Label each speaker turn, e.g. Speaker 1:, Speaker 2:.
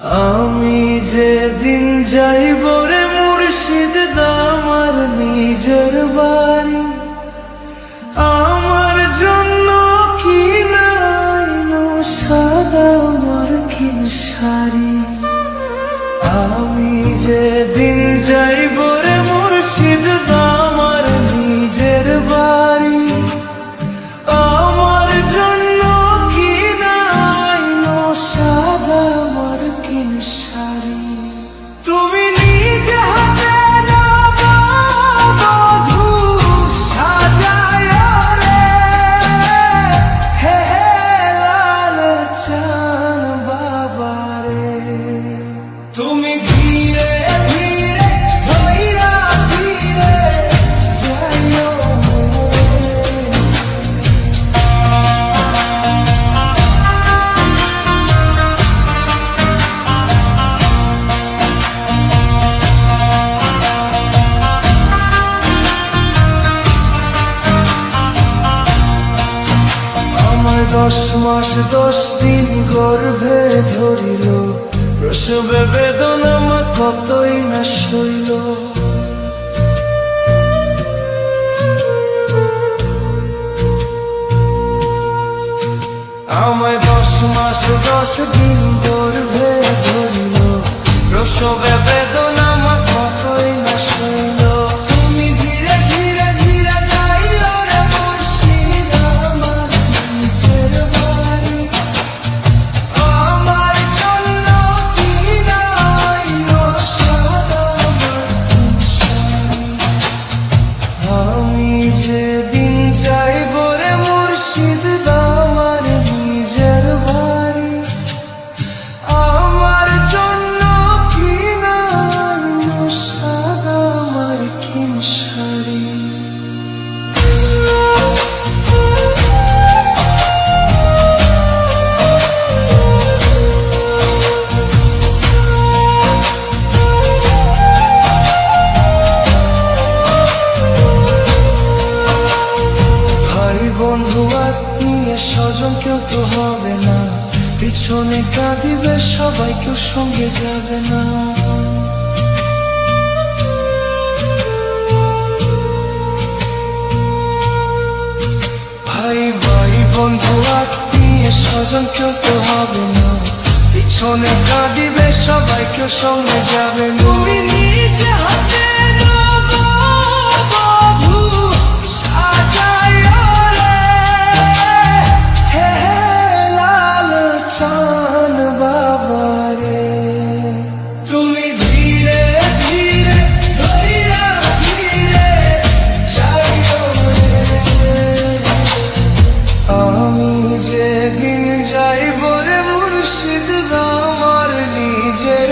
Speaker 1: আমি যেদিন যাইব রে মুর্শিদ আমার নিজের বাড়ি, আমার জন্য কি নাইনো সাদা মার্কিন শাড়ি। আমি যেদিন যাইব রে মুর্শিদ আমার নিজের বাড়ি, আমার জন্য কি নাইনো সাদা মার্কিন শাড়ি। তুমি নিজে হাতে নাও বধূ সাজায় রে, হে হে লাল চান বাবা রে। তুমি ধীরে ধীরে ধইরা ধীরে যাইও আমায় 10 মাস 10 দিন গর্ভে ধরিল, প্রসবে বেদনা আমার কতই না সইল। আমায় 10 মাস 10 দিন গর্ভে ধরিল, প্রসবে বেদনা আমার কতই না সইল। তুমি ধীরে ধীরে ধীরে যাইও রে মুর্শিদ আমার নিজের বাড়ি, আমার জন্য কি নাইনো সাদা মার্কিন শাড়ি। আমি যেদিন যাইব রে মুর্শিদ আমার নিজের বাড়ি, আমার জন্য কি নাইনো সাদা মার্কিন শাড়ি। ভাই বন্ধু আত্মীয় স্বজন কেউ তো হবে না, পিছনে কাঁদিবে সবাই কেউ সঙ্গে যাবে না। ভাই ভাই বন্ধু আত্মীয় স্বজন কেউ তো হবে না, পিছনে কাঁদিবে সবাই কেউ সঙ্গে যাবে না। তুমি নিজে হাতে নাও বধূ সাজায় রে, হে হে লাল চান বাবা রে। তুমি ধীরে ধীরে ধইরা ধীরে যাইও রে। আমি যেদিন যাইব রে মুর্শিদ আমার নিজের